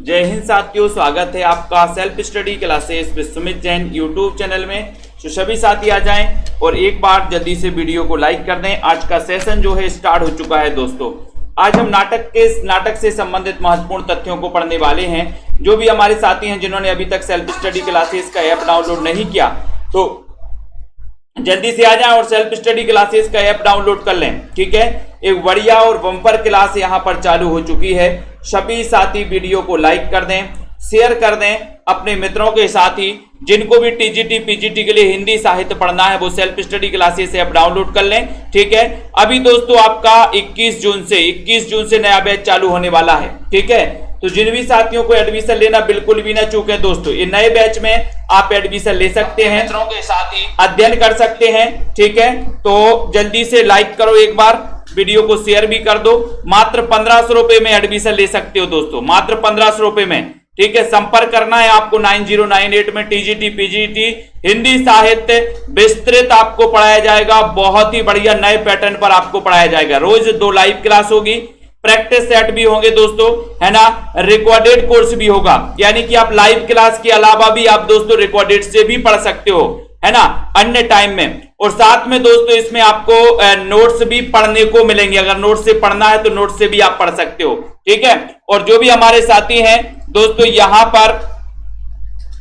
जय हिंद साथियों, स्वागत है आपका self study classes with Sumit Jain YouTube channel में। तो सभी साथी आ जाएं और एक बार जल्दी से वीडियो को लाइक कर दें। आज का सेशन जो है स्टार्ट हो चुका है दोस्तों। आज हम नाटक से संबंधित महत्वपूर्ण तथ्यों को पढ़ने वाले हैं। जो भी हमारे साथी हैं जिन्होंने अभी तक सेल्फ स्टडी क्लासेस का ऐप डाउनलोड नहीं किया तो जल्दी से आ जाएं और सेल्फ स्टडी क्लासेस का ऐप डाउनलोड कर लें। ठीक है, एक बढ़िया और बम्पर क्लास यहां पर चालू हो चुकी है। सभी साथी वीडियो को लाइक कर दें, शेयर कर दें अपने मित्रों के साथ ही। जिनको भी टीजीटी पीजीटी के लिए हिंदी साहित्य पढ़ना है वो self study classes app download कर लें। ठीक है, अभी दोस्तों आपका 21 जून से नया बैच चालू होने वाला है। ठीक है, तो जिन भी साथियों को एडमिशन लेना बिल्कुल भी ना चूकें दोस्तों। ये नए बैच में आप एडमिशन ले सकते हैं, मित्रों के साथ ही अध्ययन कर सकते हैं। ठीक है, तो जल्दी से लाइक करो, एक बार वीडियो को शेयर भी कर दो। मात्र 1500 रुपए में एडमिशन ले सकते हो दोस्तों, मात्र 1500 रुपए में। ठीक है, संपर्क करना है आपको 9098 में। टीजीटी पीजीटी हिंदी साहित्य विस्तृत आपको पढ़ाया जाएगा। बहुत ही बढ़िया नए पैटर्न पर आपको पढ़ाया जाएगा। रोज 2 लाइव क्लास होगी, प्रैक्टिस सेट भी होंगे दोस्तों, है ना। रिकॉर्डेड कोर्स भी होगा, यानी कि आप लाइव क्लास के अलावा भी आप दोस्तों रिकॉर्डेड से भी पढ़ सकते हो, है ना, अन्य टाइम में। और साथ में दोस्तों इसमें आपको नोट्स भी पढ़ने को मिलेंगे। अगर नोट्स से पढ़ना है तो नोट्स से भी आप पढ़ सकते हो। ठीक है, और जो भी हमारे साथी हैं दोस्तों यहां पर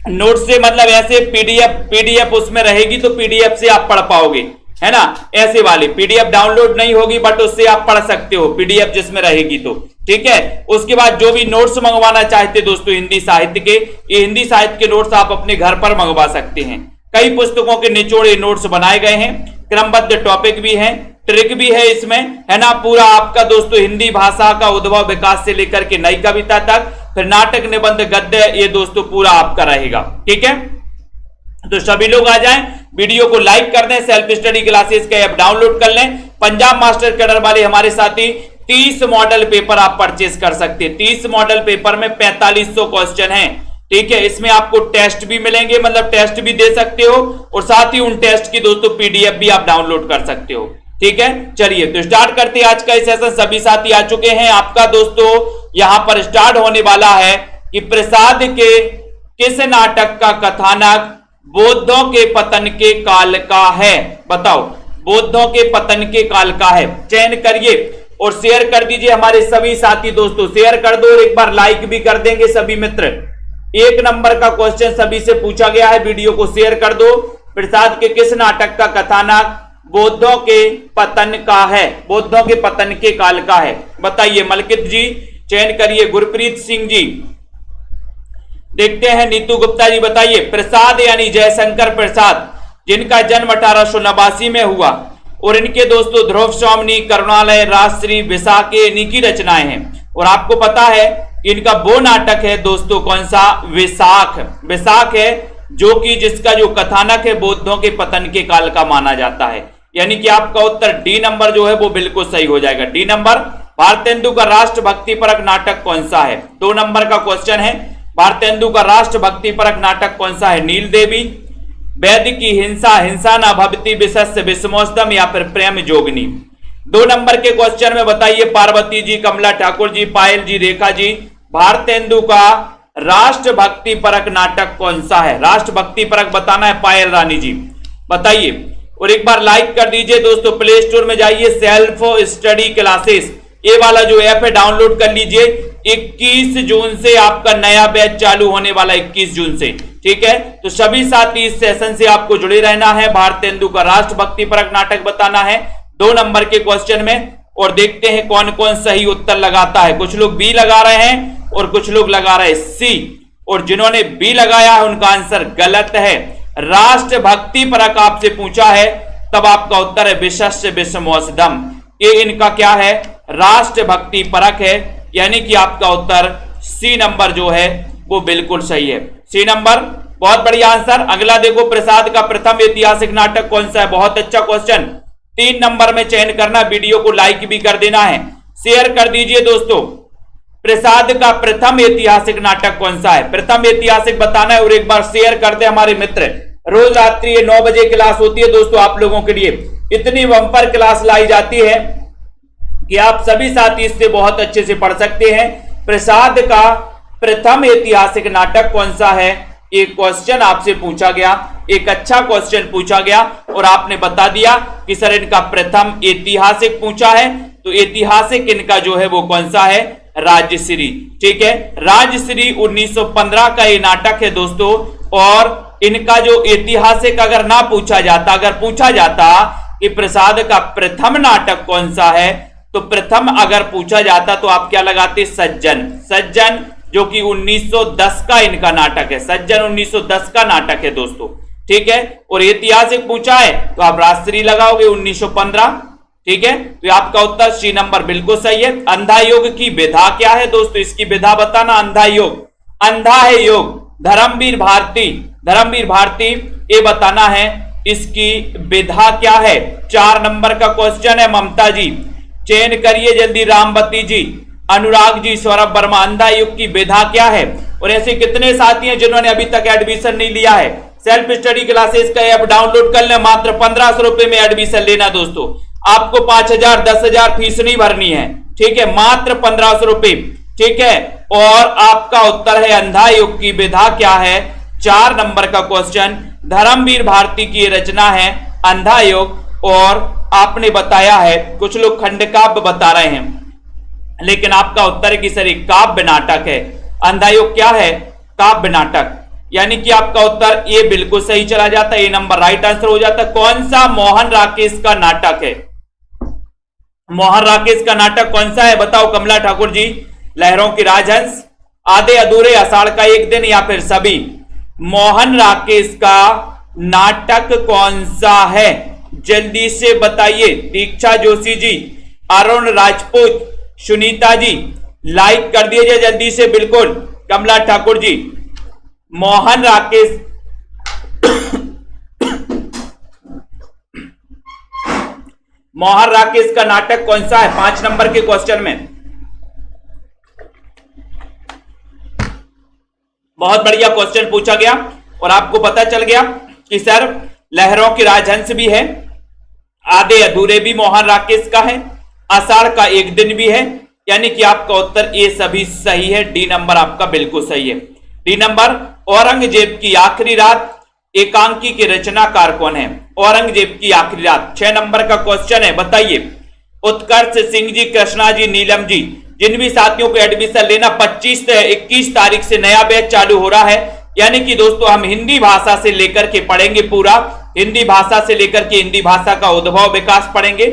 नोट्स से मतलब ऐसे पीडीएफ उसमें रहेगी तो पीडीएफ से आप पढ़ पाओगे, है ना। ऐसे वाली पीडीएफ डाउनलोड नहीं होगी बट उससे आप पढ़ सकते हो, पीडीएफ जिसमें रहेगी तो। ठीक है, उसके बाद जो भी नोट्स मंगवाना चाहते दोस्तों हिंदी साहित्य के, ये हिंदी साहित्य के नोट्स आप अपने घर पर मंगवा सकते हैं। कई पुस्तकों के निचोड़े नोट्स बनाए गए हैं, क्रमबद्ध टॉपिक भी हैं, ट्रिक भी है इसमें, है ना। पूरा आपका दोस्तों हिंदी भाषा का उद्भव विकास से लेकर के नई कविता तक, फिर नाटक निबंध गद्य, ये दोस्तों पूरा आपका रहेगा। ठीक है, तो सभी लोग आ जाएं, वीडियो को लाइक कर दें, सेल्फ स्टडी क्लासेस का ऐप डाउनलोड कर लें। पंजाब मास्टर कैडर वाले हमारे साथी 30 मॉडल पेपर आप परचेस कर सकते हैं। 30 मॉडल पेपर में 4500 क्वेश्चन हैं। ठीक है, इसमें आपको टेस्ट भी मिलेंगे, मतलब टेस्ट भी दे सकते हो और साथ ही उन टेस्ट की दोस्तों पीडीएफ भी आप डाउनलोड कर सकते हो। ठीक है, चलिए तो स्टार्ट करते हैं आज का सेशन। सभी साथी आ चुके हैं। आपका दोस्तों यहां पर स्टार्ट होने वाला है कि प्रसाद के किस नाटक का कथानक बौद्धों के पतन के काल का है? बताओ, बौद्धों के पतन के काल का है। चयन करिए और शेयर कर दीजिए हमारे सभी साथी दोस्तों। शेयर कर दो और एक बार लाइक भी कर देंगे सभी मित्र। 1 नंबर का क्वेश्चन सभी से पूछा गया है, वीडियो को शेयर कर दो। प्रसाद के किस नाटक का कथानक बौद्धों के पतन का है? बौद्धों के पतन के काल का है, बताइए। मलकित जी चयन करिए। गुरप्रीत सिंह जी, देखते हैं। नीतू गुप्ता जी बताइए। प्रसाद यानी जयशंकर प्रसाद, जिनका जन्म 1889 में हुआ और इनके दोस्तों ध्रुव स्वामी, करुणालय, राजश्री, विशाखे, इन्हीं की रचनाएं हैं। और आपको पता है इनका वो नाटक है दोस्तों कौन सा? विशाख है, जो कि जिसका जो कथानक है बौद्धों के पतन के काल का माना जाता है। यानी कि आपका उत्तर डी नंबर जो है वो बिल्कुल सही हो जाएगा। D number. भारतेंदु का राष्ट्रभक्ति परक नाटक कौन सा है? 2 नंबर का क्वेश्चन है। भारतेंदु का राष्ट्रभक्ति परक नाटक कौन सा है? नील देवी, वैद्य की हिंसा न भवति विशस्य विषमोष्टम, या फिर प्रेम जोगिनी। 2 नंबर के क्वेश्चन में बताइए। पार्वती जी, कमला ठाकुर जी, पायल जी, रेखा जी, भारतेंदु का राष्ट्रभक्ति परक नाटक कौन सा है? राष्ट्रभक्ति परक बताना है पायल रानी जी, बताइए। और एक बार लाइक कर दीजिए दोस्तों। प्ले स्टोर में जाइए, सेल्फ स्टडी क्लासेस ये वाला जो ऐप है डाउनलोड कर लीजिए। 21 जून से आपका नया बैच चालू होने वाला, 21 जून से। ठीक है, तो सभी साथी इस सेशन से आपको जुड़े रहना है। भारतेंदु का राष्ट्रभक्ति परक नाटक बताना है 2 नंबर के क्वेश्चन में। और देखते हैं कौन कौन सही उत्तर लगाता है। कुछ लोग बी लगा रहे हैं और कुछ लोग लगा रहे हैं सी, और जिन्होंने बी लगाया है उनका आंसर गलत है। राष्ट्रभक्ति परक आपसे पूछा है, तब आपका उत्तर है विशस्य विषमोष्टम। ये इनका क्या है? राष्ट्रभक्ति परक है, यानी कि आपका उत्तर सी नंबर जो है वो बिल्कुल सही है। सी नंबर, बहुत बढ़िया आंसर। अगला देखो, प्रसाद का प्रथम ऐतिहासिक नाटक कौन सा है? बहुत अच्छा क्वेश्चन। 3 नंबर में चयन करना, वीडियो को लाइक भी कर देना है, शेयर कर दीजिए दोस्तों। प्रसाद का प्रथम ऐतिहासिक नाटक कौन सा है? प्रथम ऐतिहासिक बताना है और एक बार शेयर कर दे हमारे मित्र। रोज रात्रि 9 बजे क्लास होती है दोस्तों आप लोगों के लिए। इतनी बम्पर क्लास लाई जाती है कि आप सभी साथी इससे बहुत अच्छे से पढ़ सकते हैं। प्रसाद का प्रथम ऐतिहासिक नाटक कौन सा है? एक क्वेश्चन आपसे पूछा गया, एक अच्छा क्वेश्चन पूछा गया और आपने बता दिया कि सर इनका प्रथम ऐतिहासिक पूछा है, तो ऐतिहासिक इनका जो है वो कौन सा है? राजश्री। ठीक है, राजश्री 1915 का ये नाटक है दोस्तों। और इनका जो ऐतिहासिक अगर ना पूछा जाता, अगर पूछा जाता कि प्रसाद का प्रथम नाटक कौन सा है, तो प्रथम अगर पूछा जाता तो आप क्या लगाते? सज्जन। सज्जन जो कि 1910 का इनका नाटक है, सज्जन 1910 का नाटक है दोस्तों। ठीक है, और ऐतिहासिक पूछा है तो आप राजश्री लगाओगे 1915। ठीक है, तो आपका उत्तर सी नंबर बिल्कुल सही है। अंधा योग की विधा क्या है दोस्तों? इसकी विधा बताना। अंधा योग, अंधा है योग। धर्मवीर भारती, धर्मवीर भारती ये बताना है इसकी विधा क्या है। 4 नंबर का क्वेश्चन है। ममता जी चयन करिए जल्दी। रामवती जी, अनुराग जी, सौरभ वर्मा, अंधा योग की विधा क्या है? और ऐसे कितने साथी हैं जिन्होंने अभी तक एडमिशन नहीं लिया है? सेल्फ स्टडी क्लासेस का ऐप डाउनलोड कर ले, मात्र 1500 रुपए में एडमिशन लेना दोस्तों। आपको 5000 10,000 फीस नहीं भरनी है। ठीक है, मात्र 1500 रुपए। ठीक है, और आपका उत्तर है अंधा योग की विधा क्या है? 4 नंबर का क्वेश्चन। धर्मवीर भारती की रचना है अंधा योग। और आपने बताया है, कुछ लोग खंड काव्य बता रहे हैं, लेकिन आपका उत्तर है कि सर एक काव्य नाटक है। अंधा योग क्या है? काव्य नाटक। यानी कि आपका उत्तर ये बिल्कुल सही चला जाता है, ये नंबर राइट आंसर हो जाता है। कौन सा मोहन राकेश का नाटक है? मोहन राकेश का नाटक कौन सा है? बताओ कमला ठाकुर जी। लहरों की राजहंस, आधे अधूरे, आषाढ़ का एक दिन, या फिर सभी? मोहन राकेश का नाटक कौन सा है? जल्दी से बताइए। दीक्षा जोशी जी, अरुण राजपूत, सुनीता जी लाइक कर दीजिए जल्दी से। बिल्कुल कमला ठाकुर जी, मोहन राकेश मोहन राकेश का नाटक कौन सा है? 5 नंबर के क्वेश्चन में। बहुत बढ़िया क्वेश्चन पूछा गया और आपको पता चल गया कि सर लहरों की राजहंस भी है, आधे अधूरे भी मोहन राकेश का है, आषाढ़ का एक दिन भी है। यानी कि आपका उत्तर ए सभी सही है। डी नंबर आपका बिल्कुल सही है। D number. औरंगजेब की आखिरी रात एकांकी के रचनाकार कौन है? औरंगजेब की आखिरी रात 6 नंबर का क्वेश्चन है। बताइए। उत्कर्ष सिंह जी, कृष्णा जी, नीलम जी, जिन भी साथियों को एडमिशन लेना 25 से 21 तारीख से नया बैच चालू हो रहा है। यानी कि दोस्तों हम हिंदी भाषा से लेकर के पढ़ेंगे, पूरा हिंदी भाषा से लेकर के हिंदी भाषा का उद्भव विकास पढ़ेंगे।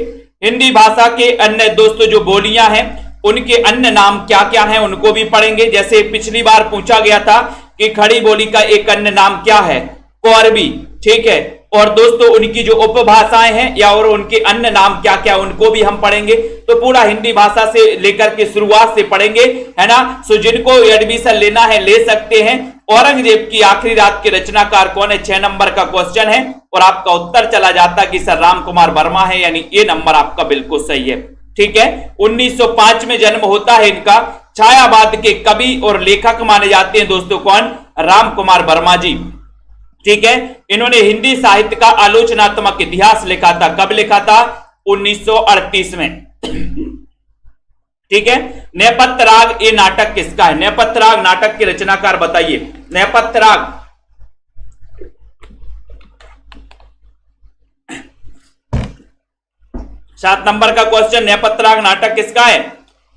हिंदी भाषा के अन्य दोस्तों जो बोलियां हैं उनके अन्य नाम क्या क्या हैं उनको भी पढ़ेंगे। जैसे पिछली बार पूछा गया था कि खड़ी बोली का एक अन्य नाम क्या है? कोरबी। ठीक है, और दोस्तों उनकी जो उपभाषाएं हैं या और उनके अन्य नाम क्या क्या उनको भी हम पढ़ेंगे। तो पूरा हिंदी भाषा से लेकर के शुरुआत से पढ़ेंगे, है ना। सो जिनको एडमिशन लेना है ले सकते हैं। औरंगजेब की आखिरी रात के रचनाकार कौन है? 6 नंबर का क्वेश्चन है और आपका उत्तर चला जाता कि सर राम कुमार वर्मा है, यानी ये नंबर आपका बिल्कुल सही है। ठीक है, 1905 में जन्म होता है इनका। छायावाद के कवि और लेखक माने जाते हैं दोस्तों कौन? राम कुमार वर्मा जी। ठीक है, इन्होंने हिंदी साहित्य का आलोचनात्मक इतिहास लिखा था। कब लिखा था? 1938 में। ठीक है, नेपथ्य राग ये नाटक किसका है? नेपथ्य राग नाटक के रचनाकार बताइए। नेपथ्य राग 7 नंबर का क्वेश्चन, नेपथ्य राग नाटक किसका है?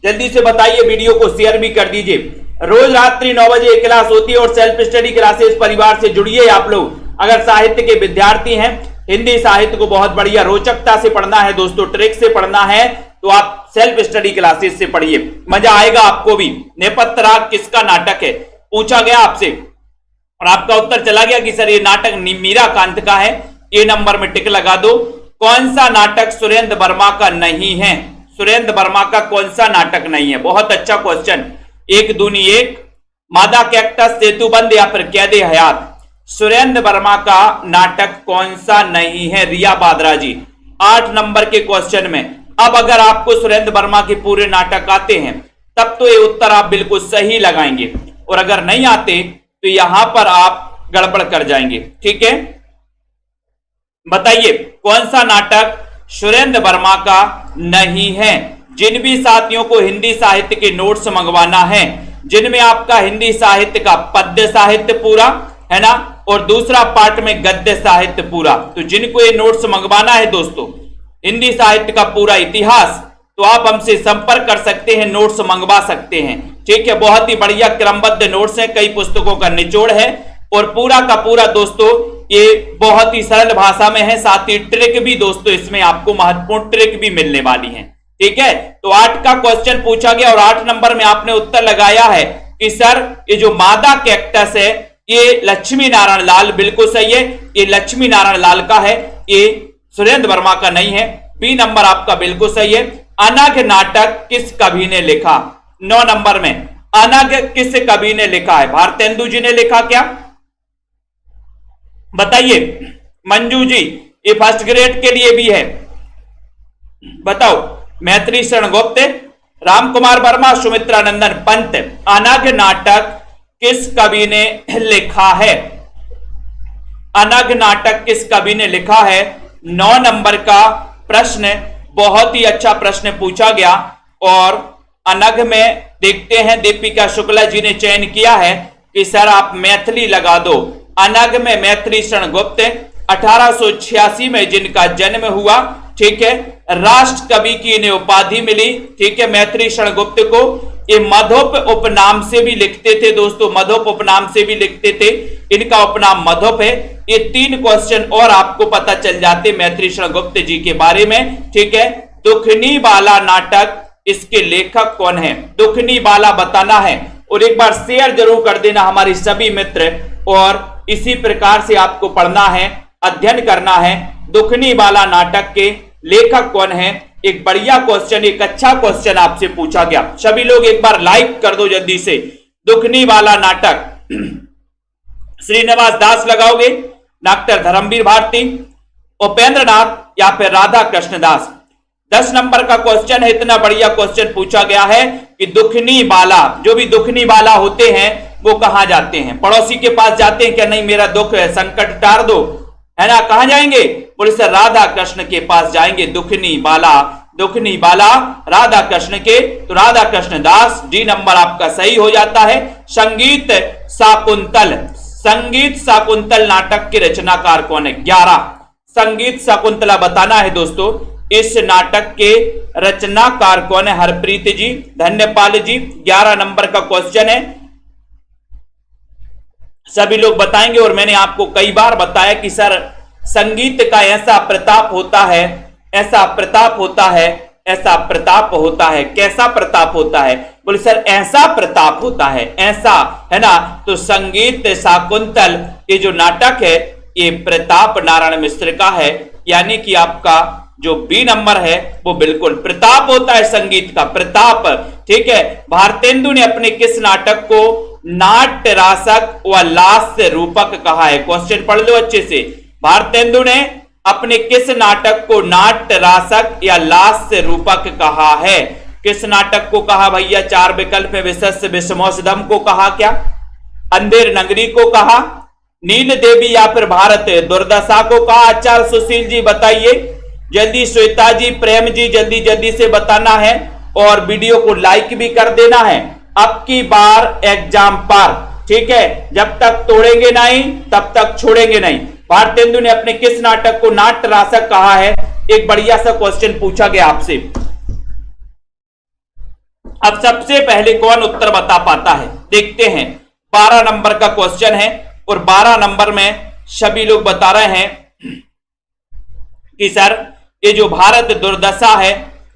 जल्दी से बताइए, वीडियो को शेयर भी कर दीजिए। रोज रात्रि 9 बजे एक क्लास होती है और सेल्फ स्टडी क्लासेस परिवार से जुड़िए आप लोग। अगर साहित्य के विद्यार्थी हैं, हिंदी साहित्य को बहुत बढ़िया रोचकता से पढ़ना है दोस्तों, ट्रिक से पढ़ना है, तो आप सेल्फ स्टडी क्लासेस से पढ़िए, मजा आएगा आपको भी। नेपथ्य राग किसका नाटक है? पूछा गया आपसे और आपका उत्तर चला गया कि सर ये नाटक मीराकांत का है। ए नंबर में टिक लगा दो। कौन सा नाटक सुरेंद्र वर्मा का नहीं है? सुरेंद्र वर्मा का कौन सा नाटक नहीं है? बहुत अच्छा क्वेश्चन। 1 दूनी 1, मादा कैक्टस, सेतुबंद या फिर कैदे हयात। सुरेंद्र वर्मा का नाटक कौन सा नहीं है? रिया बादरा जी। 8 नंबर के क्वेश्चन में। अब अगर आपको सुरेंद्र वर्मा के पूरे नाटक आते हैं तब तो ये उत्तर आप बिल्कुल सही लगाएंगे, और अगर नहीं आते तो यहां पर आप गड़बड़ कर जाएंगे। ठीक है, बताइए कौन सा नाटक सुरेंद्र वर्मा का नहीं है? जिन भी साथियों को हिंदी साहित्य के नोट्स मंगवाना है जिनमें आपका हिंदी साहित्य का पद्य साहित्य पूरा है ना, और दूसरा पार्ट में गद्य साहित्य पूरा। तो जिनको ये नोट्स मंगवाना है दोस्तों, हिंदी साहित्य का पूरा इतिहास, तो आप हमसे संपर्क कर सकते हैं, नोट्स मंगवा सकते हैं। ठीक है, बहुत ही बढ़िया क्रमबद्ध नोट्स हैं, कई पुस्तकों का निचोड़ है और पूरा का पूरा दोस्तों ये बहुत ही सरल भाषा में है। साथ ही ट्रिक भी दोस्तों इसमें आपको महत्वपूर्ण ट्रिक भी मिलने वाली है। ठीक है, तो 8 का क्वेश्चन पूछा गया और 8 नंबर में आपने उत्तर लगाया है कि सर ये जो मादा कैक्टस है ये लक्ष्मी नारायण लाल, बिल्कुल सही है, ये लक्ष्मी नारायण लाल का है, ये सुरेंद्र वर्मा का नहीं है। बी नंबर आपका बिल्कुल सही है। अनघ नाटक किस कवि ने लिखा? 9 नंबर में अनघ किस कवि ने लिखा है? भारतेंदु जी ने लिखा क्या? बताइए मंजू जी, ये फर्स्ट ग्रेड के लिए भी है, बताओ। मैत्री शरण गुप्त, रामकुमार वर्मा, सुमित्रा नंदन पंत। अनघ नाटक किस कवि ने लिखा है? अनघ नाटक किस कवि ने लिखा है? 9 नंबर का प्रश्न, बहुत ही अच्छा प्रश्न पूछा गया। और अनघ में देखते हैं दीपिका शुक्ला जी ने चयन किया है कि सर आप मैथिली लगा दो। अनघ में मैत्री शरण गुप्त 1886 में जिनका जन्म हुआ, ठीक है, राष्ट्र कवि की इन्हें उपाधि मिली। ठीक है, मैत्री शरण गुप्त को ये मधुप उपनाम से भी लिखते थे दोस्तों, मधुप उपनाम से भी लिखते थे, इनका उपनाम मधुप है। ये 3 क्वेश्चन और आपको पता चल जाते मैत्री शरण गुप्त जी के बारे में। ठीक है, दुखनी बाला नाटक, इसके लेखक कौन है? दुखनी बाला बताना है और एक बार शेयर जरूर कर देना हमारे सभी मित्र। और इसी प्रकार से आपको पढ़ना है, अध्ययन करना है। दुखनी बाला नाटक के लेखक कौन है? एक बढ़िया क्वेश्चन, एक अच्छा क्वेश्चन आपसे पूछा गया। सभी लोग एक बार लाइक कर दो जल्दी से। दुखनी बाला नाटक श्रीनिवास दास लगाओगे, डॉक्टर धर्मवीर भारती, उपेंद्र नाथ या फिर राधा कृष्ण दास। 10 नंबर का क्वेश्चन है, इतना बढ़िया क्वेश्चन पूछा गया है कि दुखनी बाला, जो भी दुखनी बाला होते हैं वो कहां जाते हैं? पड़ोसी के पास जाते हैं क्या? नहीं, मेरा दुख है, संकट टार दो, है ना, कहां जाएंगे? बोले सर राधा कृष्ण के पास जाएंगे। दुखनी बाला, दुखनी बाला राधा कृष्ण के, तो राधा कृष्ण दास। डी नंबर आपका सही हो जाता है। संगीत शाकुंतल, संगीत शाकुंतल नाटक के रचनाकार कौन है? 11 संगीत शाकुंतला बताना है दोस्तों। इस नाटक के रचनाकार कौन है? हरप्रीत जी, धन्यपाल जी। 11 नंबर का क्वेश्चन है, सभी लोग बताएंगे। और मैंने आपको कई बार बताया कि सर संगीत का ऐसा प्रताप होता है, ऐसा प्रताप होता है, ऐसा प्रताप होता है। कैसा प्रताप होता है? बोले सर ऐसा प्रताप होता है, ऐसा, है ना। तो संगीत शाकुंतल ये जो नाटक है ये प्रताप नारायण मिश्र का है, यानी कि आपका जो बी नंबर है वो बिल्कुल प्रताप होता है, संगीत का प्रताप। ठीक है, भारतेंदु ने अपने किस नाटक को नाट्य रासक व लास्य रूपक कहा है? क्वेश्चन पढ़ लो अच्छे से। भारतेंदु ने अपने किस नाटक को नाट्य रासक या लास्य रूपक कहा है? किस नाटक को कहा भैया? 4 विकल्प है। विशस्य विषमोषधम को कहा क्या? अंधेर नगरी को कहा? नील देवी या फिर भारत दुर्दशा को कहा? आचार्य सुशील जी बताइए जल्दी। श्वेता जी, प्रेम जी, जल्दी जल्दी से बताना है और वीडियो को लाइक भी कर देना है। अब की बार एग्जाम पार, ठीक है, जब तक तोड़ेंगे नहीं तब तक छोड़ेंगे नहीं। भारतेंदु ने अपने किस नाटक को नाट्य रासक कहा है? एक बढ़िया सा क्वेश्चन पूछा गया आपसे। अब सबसे पहले कौन उत्तर बता पाता है देखते हैं। 12 नंबर का क्वेश्चन है और 12 नंबर में सभी लोग बता रहे हैं कि सर ये जो भारत दुर्दशा है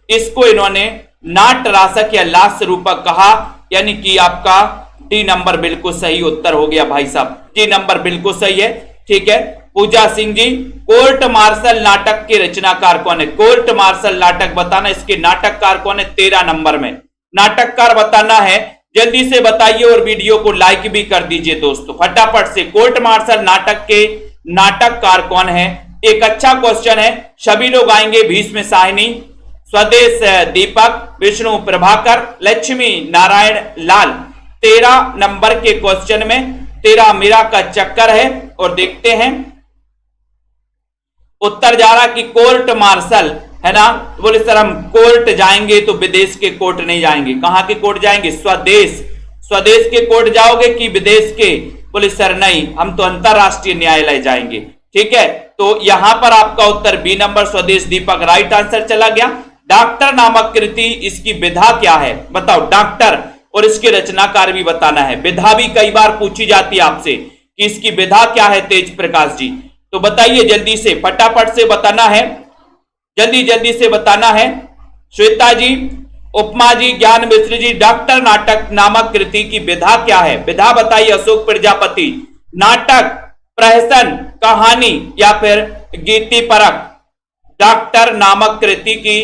इसको इन्होंने नाट्य रासक या लास्य रूपक कहा, यानी कि आपका डी नंबर बिल्कुल सही उत्तर हो गया भाई साहब। डी नंबर बिल्कुल सही है। ठीक है, पूजा सिंह जी, कोर्ट मार्शल नाटक के रचनाकार कौन है? कोर्ट मार्शल नाटक बताना, इसके नाटककार कौन है? 13 नंबर में नाटककार बताना है, जल्दी से बताइए और वीडियो को लाइक भी कर दीजिए दोस्तों फटाफट से। कोर्ट मार्शल नाटक के नाटककार कौन है? एक अच्छा क्वेश्चन है। सभी लोग आएंगे। भीष्म साहिनी, स्वदेश दीपक, विष्णु प्रभाकर, लक्ष्मी नारायण लाल। 13 नंबर के क्वेश्चन में 13 मीरा का चक्कर है और देखते हैं उत्तर जा रहा कि कोर्ट मार्शल, है ना। बोले सर हम कोर्ट जाएंगे तो विदेश के कोर्ट नहीं जाएंगे, कहां के कोर्ट जाएंगे? स्वदेश, स्वदेश के कोर्ट जाओगे कि विदेश के? बोले सर नहीं, हम तो अंतरराष्ट्रीय न्यायालय जाएंगे। ठीक है, तो यहां पर आपका उत्तर बी नंबर स्वदेश दीपक राइट आंसर चला गया। डॉक्टर नामक कृति, इसकी विधा क्या है बताओ? डॉक्टर और इसके रचनाकार भी बताना है। विधा भी कई बार पूछी जाती है आपसे कि इसकी विधा क्या है तेज प्रकाश जी, तो बताइए जल्दी से, फटाफट से बताना है, जल्दी जल्दी से बताना है। श्वेता जी, उपमा जी, ज्ञान मिश्र जी, डॉक्टर नाटक नामक कृति की विधा क्या है? विधा बताइए अशोक प्रजापति। नाटक, प्रहसन, कहानी या फिर गीति परक? डॉक्टर नामक कृति की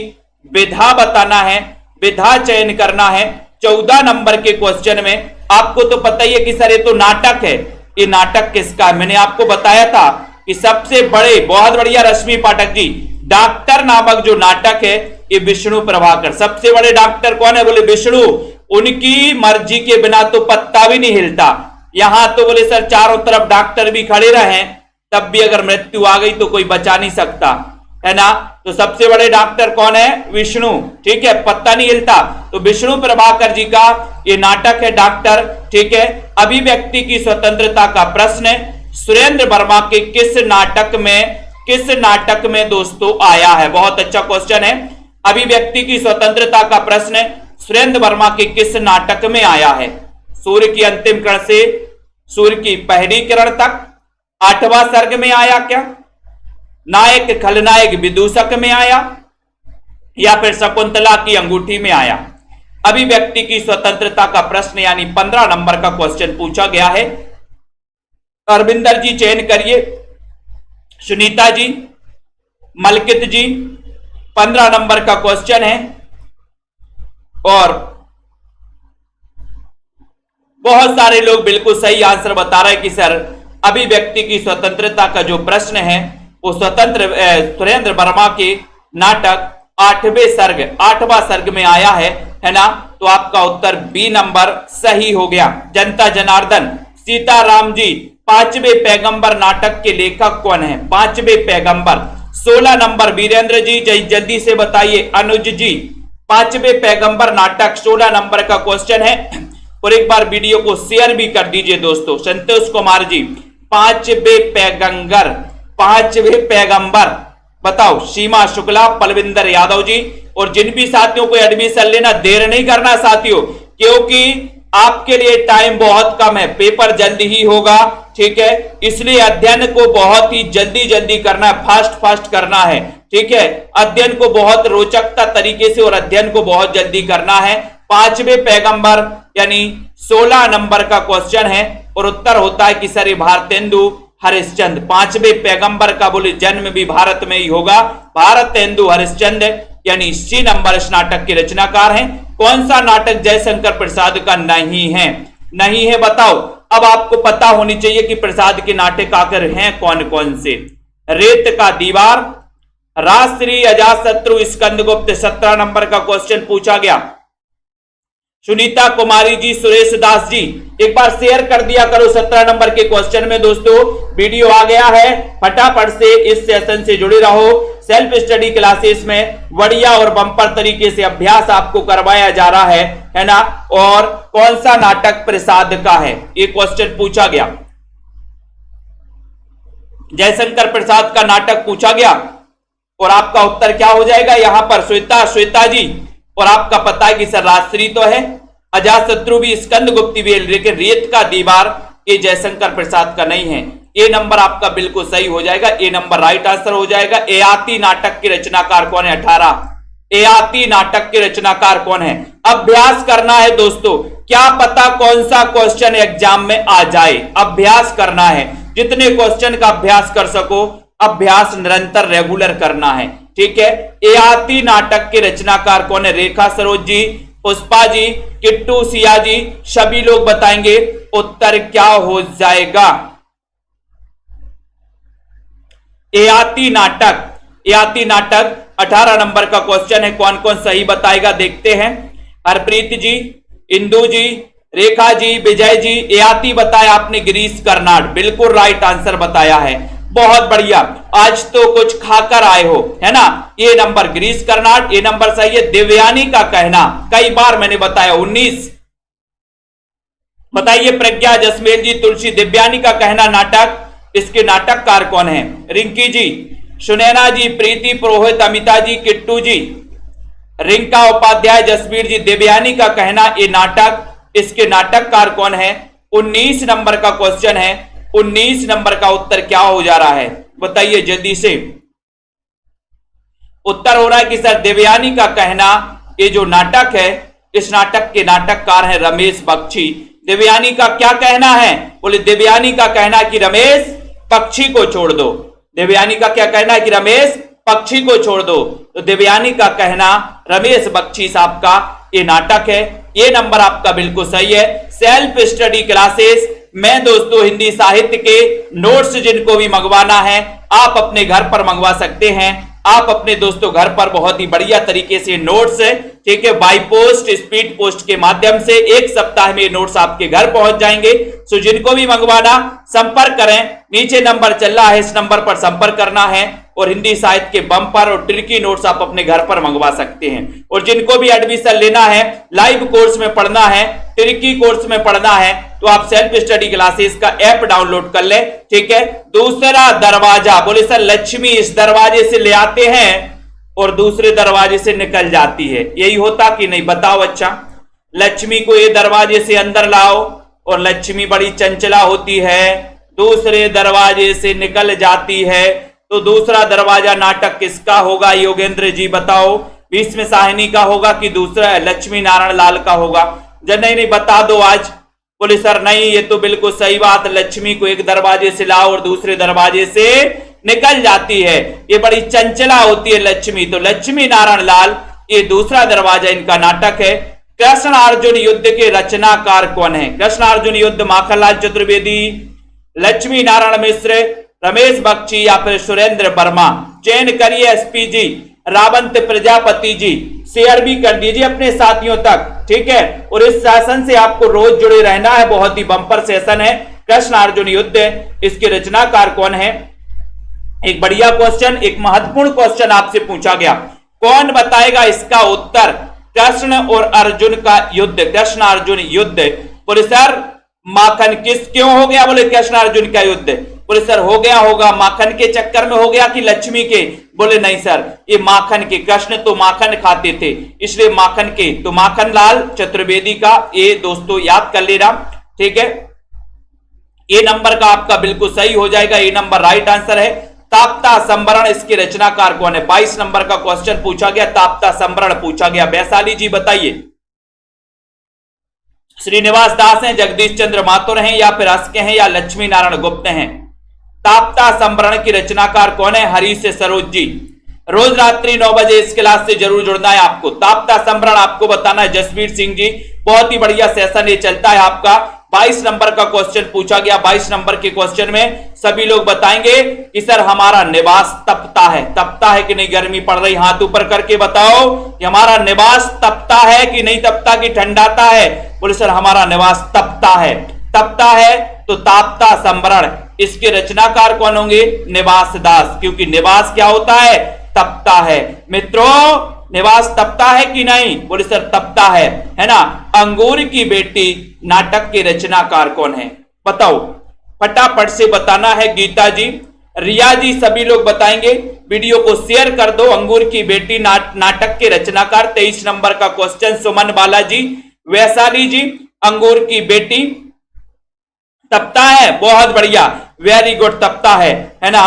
विधा बताना है, विधा चयन करना है। 14 नंबर के क्वेश्चन में आपको तो पता ही है कि सर ये तो नाटक है, ये नाटक किसका है? मैंने आपको बताया था कि सबसे बड़े, बहुत बढ़िया रश्मि पाठक जी, डॉक्टर नामक जो नाटक है ये विष्णु प्रभाकर। सबसे बड़े डॉक्टर कौन है? बोले विष्णु। उनकी मर्जी के बिना तो पत्ता भी नहीं हिलता। यहां तो बोले सर चारों तरफ डॉक्टर भी खड़े रहे तब भी अगर मृत्यु आ गई तो कोई बचा नहीं सकता, है ना? तो सबसे बड़े डॉक्टर कौन है? विष्णु। ठीक है, पत्ता नहीं हिलता, तो विष्णु प्रभाकर जी का ये नाटक है डॉक्टर। ठीक है, अभिव्यक्ति की स्वतंत्रता का प्रश्न सुरेंद्र वर्मा के किस नाटक में दोस्तों आया है? बहुत अच्छा क्वेश्चन है। अभिव्यक्ति की स्वतंत्रता का प्रश्न सुरेंद्र वर्मा के किस नाटक में आया है? सूर्य की अंतिम किरण से सूर्य की पहली किरण तक, 8वां सर्ग में आया क्या? नायक खलनायक विदूषक में आया या फिर शकुंतला की अंगूठी में आया? अभिव्यक्ति की स्वतंत्रता का प्रश्न यानी 15 नंबर का क्वेश्चन पूछा गया है। अरविंदर जी चयन करिए, सुनीता जी, मलकित जी, 15 नंबर का क्वेश्चन है। और बहुत सारे लोग बिल्कुल सही आंसर बता रहे हैं कि सर अभिव्यक्ति की स्वतंत्रता का जो प्रश्न है वो सुरेंद्र वर्मा के नाटक 8वां सर्ग में आया है ना? तो आपका उत्तर बी नंबर सही हो गया। जनता जनार्दन, सीताराम जी, 5वें पैगंबर नाटक के लेखक कौन है? 5वें पैगंबर। 16 नंबर वीरेंद्र जी, जल्दी से बताइए। अनुज जी, 5वें पैगंबर नाटक 16 नंबर का क्वेश्चन है। और एक बार वीडियो को शेयर भी कर दीजिए दोस्तों। संतोष कुमार जी, 5वें पैगंबर बताओ। सीमा शुक्ला, पलविंदर यादव जी, और जिन भी साथियों को एडमिशन लेना, देर नहीं करना साथियों, क्योंकि आपके लिए टाइम बहुत कम है, पेपर जल्दी ही होगा। ठीक है, इसलिए अध्ययन को बहुत ही जल्दी करना है, फास्ट करना है। ठीक है, अध्ययन को बहुत रोचकता तरीके से और अध्ययन को बहुत जल्दी करना है। 5वें पैगंबर यानी 16 नंबर का क्वेश्चन है और उत्तर होता है कि सर भारतेंदु हरिश्चंद्र। 5वें पैगंबर का बोले जन्म भी भारत में ही होगा। भारतेंदु हरिश्चंद्र यानी सी नंबर इस नाटक के रचनाकार हैं। कौन सा नाटक जयशंकर प्रसाद का नहीं है? नहीं है बताओ। अब आपको पता होनी चाहिए कि प्रसाद के नाटक आकर हैं कौन कौन से। रेत का दीवार, राजश्री, अजातशत्रु, स्कंदगुप्त। 17 नंबर का क्वेश्चन पूछा गया। सुनीता कुमारी जी, सुरेश दास जी, एक बार शेयर कर दिया करो 17 नंबर के क्वेश्चन में दोस्तों। वीडियो आ गया है, फटाफट से इस सेशन से जुड़े रहो। सेल्फ स्टडी क्लासेस में बढ़िया और बम्पर तरीके से अभ्यास आपको करवाया जा रहा है ना? और कौन सा नाटक प्रसाद का है ये क्वेश्चन पूछा गया। जयशंकर प्रसाद का नाटक पूछा गया और आपका उत्तर क्या हो जाएगा यहां पर? श्वेता जी, और आपका पता है कि सर राजश्री तो है, अजातशत्रु भी, स्कंदगुप्त भी, लेकिन रेत का दीवार ये जयशंकर प्रसाद का नहीं है। ए नंबर आपका बिल्कुल सही हो जाएगा, ए नंबर राइट आंसर हो जाएगा। ययाति नाटक के रचनाकार कौन है? 18। ययाति नाटक के रचनाकार कौन है? अभ्यास करना है दोस्तों, क्या पता कौन सा क्वेश्चन एग्जाम में आ जाए। अभ्यास करना है, जितने क्वेश्चन का अभ्यास कर सको, अभ्यास निरंतर रेगुलर करना है। ठीक है, ययाति नाटक के रचनाकार कौन है? रेखा सरोज जी, पुष्पा जी, किट्टू सिया जी, सभी लोग बताएंगे उत्तर क्या हो जाएगा। ययाति नाटक 18 नंबर का क्वेश्चन है। कौन कौन सही बताएगा देखते हैं। हरप्रीत जी, इंदू जी, रेखा जी, विजय जी, ययाति बताया आपने। गिरीश कर्नाड बिल्कुल राइट आंसर बताया है, बहुत बढ़िया। आज तो कुछ खाकर आए हो, है ना? ये नंबर गिरीश कर्नाड, ये नंबर सही है। देवयानी का कहना, कई बार मैंने बताया 19 बताइए प्रज्ञा, जसमेल जी, तुलसी, दिव्यानी का कहना नाटक, इसके नाटककार कौन है? रिंकी जी, सुनैना जी, प्रीति पुरोहित, अमिता जी, किट्टू जी, रिंका उपाध्याय, जसवीर जी, देवयानी का कहना ये नाटक, इसके नाटककार कौन है? 19 नंबर का क्वेश्चन है। 19 नंबर का उत्तर क्या हो जा रहा है बताइए जल्दी से। उत्तर हो रहा है कि सर देवयानी का कहना, ये जो नाटक है इस नाटक के नाटककार हैं रमेश बख्शी। देवयानी का क्या कहना है? बोले देवयानी का कहना है कि रमेश पक्षी को छोड़ दो। देवयानी का क्या कहना है कि रमेश पक्षी को छोड़ दो। तो देवयानी का कहना रमेश बख्शी साहब का ये नाटक है। ये नंबर आपका बिल्कुल सही है। सेल्फ स्टडी क्लासेस में दोस्तों हिंदी साहित्य के नोट्स जिनको भी मंगवाना है आप अपने घर पर मंगवा सकते हैं। आप अपने दोस्तों घर पर बहुत ही बढ़िया तरीके से नोट्स, ठीक है, बाई पोस्ट, स्पीड पोस्ट के माध्यम से 1 सप्ताह में नोट्स आपके घर पहुंच जाएंगे। सो जिनको भी मंगवाना संपर्क करें, नीचे नंबर चल रहा है, इस नंबर पर संपर्क करना है और हिंदी साहित्य के बम्पर और ट्रिकी नोट्स आप अपने घर पर मंगवा सकते हैं। और जिनको भी एडमिशन लेना है, लाइव कोर्स में पढ़ना है, ट्रिकी कोर्स में पढ़ना है, तो आप सेल्फ स्टडी क्लासेस का ऐप डाउनलोड कर ले, ठीक है। दूसरा दरवाजा, बोले सर लक्ष्मी इस दरवाजे से ले आते हैं और दूसरे दरवाजे से निकल जाती है, यही होता कि नहीं? बताओ अच्छा, लक्ष्मी को ये दरवाजे से अंदर लाओ और लक्ष्मी बड़ी चंचला होती है, दूसरे दरवाजे से निकल जाती है, तो दूसरा दरवाजा नाटक किसका होगा? योगेंद्र जी बताओ, भीष्म साहिनी का होगा कि दूसरा लक्ष्मी नारायण लाल का होगा? जब नहीं बता दो आज। बोले सर नहीं, ये तो बिल्कुल सही बात, लक्ष्मी को एक दरवाजे से लाओ और दूसरे दरवाजे से निकल जाती है, ये बड़ी चंचला होती है लक्ष्मी। तो लक्ष्मी नारायण लाल ये दूसरा दरवाजा इनका नाटक है। कृष्ण अर्जुन युद्ध के रचनाकार कौन है? कृष्ण अर्जुन युद्ध माखनलाल चतुर्वेदी, लक्ष्मी नारायण मिश्र, रमेश बख्शी या फिर सुरेंद्र वर्मा? चयन करिए एसपी जी, रावंत प्रजापति जी, शेयर भी कर दीजिए अपने साथियों तक, ठीक है। और इस सेशन से आपको रोज जुड़े रहना है, बहुत ही बम्पर सेशन है। कृष्ण अर्जुन युद्ध, इसके रचनाकार कौन है? एक बढ़िया क्वेश्चन, एक महत्वपूर्ण क्वेश्चन आपसे पूछा गया, कौन बताएगा इसका उत्तर? कृष्ण और अर्जुन का युद्ध, कृष्ण अर्जुन युद्ध। बोले सर माखन किस क्यों हो गया? बोले कृष्ण अर्जुन का युद्ध। बोले सर हो गया होगा माखन के चक्कर में हो गया कि लक्ष्मी के? बोले नहीं सर, ये माखन के, कृष्ण तो माखन खाते थे इसलिए माखन के। तो माखनलाल चतुर्वेदी का ये दोस्तों याद कर लेना, ठीक है। ये नंबर का आपका बिल्कुल सही हो जाएगा, ये नंबर राइट आंसर है। ताप्ता संवरण, इसके रचनाकार कौन है? 22 नंबर का क्वेश्चन पूछा गया, ताप्ता संवरण पूछा गया। वैशाली जी बताइए, श्रीनिवास दास हैं, जगदीश चंद्र माथुर हैं या फिर अस्के हैं या लक्ष्मी नारायण गुप्त हैं? ताप्ता संवरण की रचनाकार कौन है? हरीश सरोज जी। रोज रात्रि 9 बजे इस क्लास से जरूर जुड़ना है आपको। ताप्ता संवरण आपको बताना है जसवीर सिंह जी। बहुत ही बढ़िया सेशन ये चलता है आपका। 22 नंबर का क्वेश्चन पूछा गया। 22 नंबर के क्वेश्चन में सभी लोग बताएंगे कि सर हमारा निवास तपता है। तपता है कि नहीं? गर्मी पड़ रही, हाथ ऊपर करके बताओ कि हमारा निवास तपता है कि नहीं तपता, कि ठंडाता है? बोले सर हमारा निवास तपता है। तपता है तो ताप्ता संवरण, इसके रचनाकार कौन होंगे? निवास दास, क्योंकि निवास क्या होता है? तपता है। मित्रों निवास तपता है कि नहीं? बोले सर तपता है ना। अंगूर की बेटी नाटक के रचनाकार कौन है? बताओ, फटाफट से बताना है। गीता जी, रिया जी, सभी लोग बताएंगे। वीडियो को शेयर कर दो। अंगूर की बेटी नाटक के रचनाकार 23 नंबर का क्वेश्चन। सुमन बालाजी, वैशाली जी, अंगूर की बेटी तपता है, बहुत बढ़िया, वेरी गुड, तपता है ना,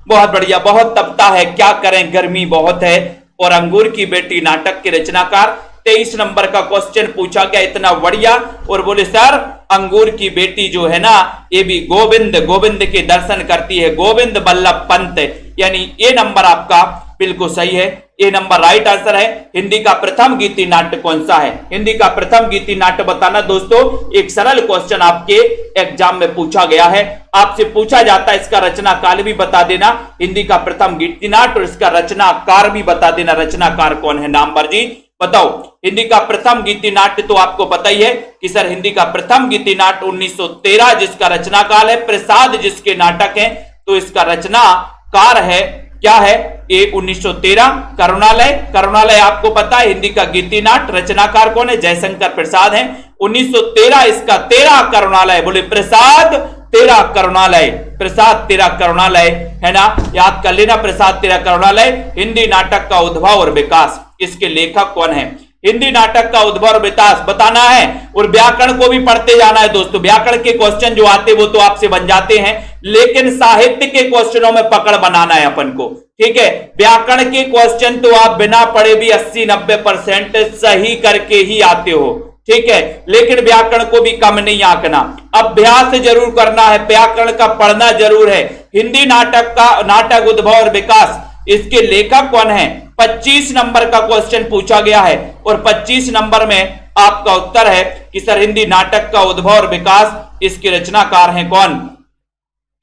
बहुत बढ़िया, बहुत तपता है, क्या करें गर्मी बहुत है। और अंगूर की बेटी नाटक के रचनाकार 23 नंबर का क्वेश्चन पूछा गया, इतना बढ़िया। और बोले सर अंगूर की बेटी जो है ना, ये भी गोविंद के दर्शन करती है, गोविंद बल्लभ पंत, यानी ये नंबर आपका बिल्कुल सही है, ये नंबर राइट आंसर है। हिंदी का प्रथम गीति नाट्य कौन सा है? हिंदी का प्रथम गीति नाट्य बताना दोस्तों। एक सरल क्वेश्चन आपके एग्जाम में पूछा गया है, आपसे पूछा जाता है, इसका रचना काल भी बता देना। हिंदी का प्रथम गीति नाट्य और इसका रचनाकार भी बता देना, रचनाकार कौन है? नामवर जी बताओ। हिंदी का प्रथम गीति नाट्य तो आपको पता ही है कि सर हिंदी का प्रथम गीति नाट्य 1913, जिसका रचनाकाल है प्रसाद, जिसके नाटक है, तो इसका रचनाकार है क्या है? ये 1913 करुणालय। करुणालय आपको पता है, हिंदी का गीति नाट्य, रचनाकार कौन है? जयशंकर प्रसाद हैं। 1913 इसका 13 करुणालय, बोले प्रसाद 13 करुणालय, प्रसाद 13 करुणालय है ना, याद कर लेना प्रसाद 13 करुणालय। हिंदी नाटक का उद्भव और विकास, इसके लेखक कौन है? हिंदी नाटक का उद्भव और विकास बताना है और व्याकरण को भी पढ़ते जाना है दोस्तों। व्याकरण के क्वेश्चन जो आते वो तो आपसे बन जाते हैं, लेकिन साहित्य के क्वेश्चनों में पकड़ बनाना है अपन को, ठीक है। व्याकरण के क्वेश्चन तो आप बिना पढ़े भी 80-90% सही करके ही आते हो, ठीक है, लेकिन व्याकरण को भी कम नहीं आंकना, अभ्यास जरूर करना है, व्याकरण का पढ़ना जरूर है। हिंदी नाटक उद्भव और विकास, इसके लेखक कौन है? 25 नंबर का क्वेश्चन पूछा गया है और 25 नंबर में आपका उत्तर है कि सर हिंदी नाटक का उद्भव और विकास, इसके रचनाकार हैं कौन?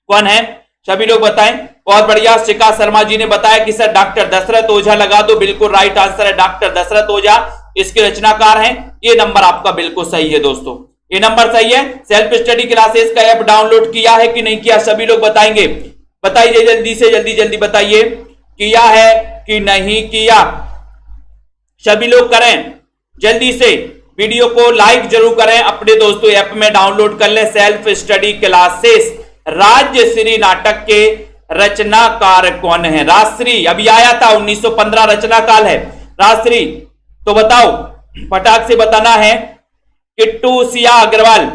कौन है? सभी लोग बताएं। बहुत बढ़िया, शिखा शर्मा जी ने बताया कि सर डॉक्टर दशरथ ओझा लगा दो, बिल्कुल राइट आंसर है डॉक्टर दशरथ ओझा, इसके रचनाकार हैं। ये नंबर आपका बिल्कुल सही है दोस्तों, ये नंबर सही है। सेल्फ स्टडी क्लासेस का ऐप डाउनलोड किया है कि नहीं किया, सभी लोग बताएंगे, बताइए जल्दी से, जल्दी बताइए, किया है कि नहीं किया, सभी लोग करें जल्दी से। वीडियो को लाइक जरूर करें, अपने दोस्तों ऐप में डाउनलोड कर लें सेल्फ स्टडी क्लासेस। राजश्री नाटक के रचनाकार कौन है? राजश्री अभी आया था, 1915 रचना काल है राजश्री, तो बताओ, फटाक से बताना है। किट्टू सिया अग्रवाल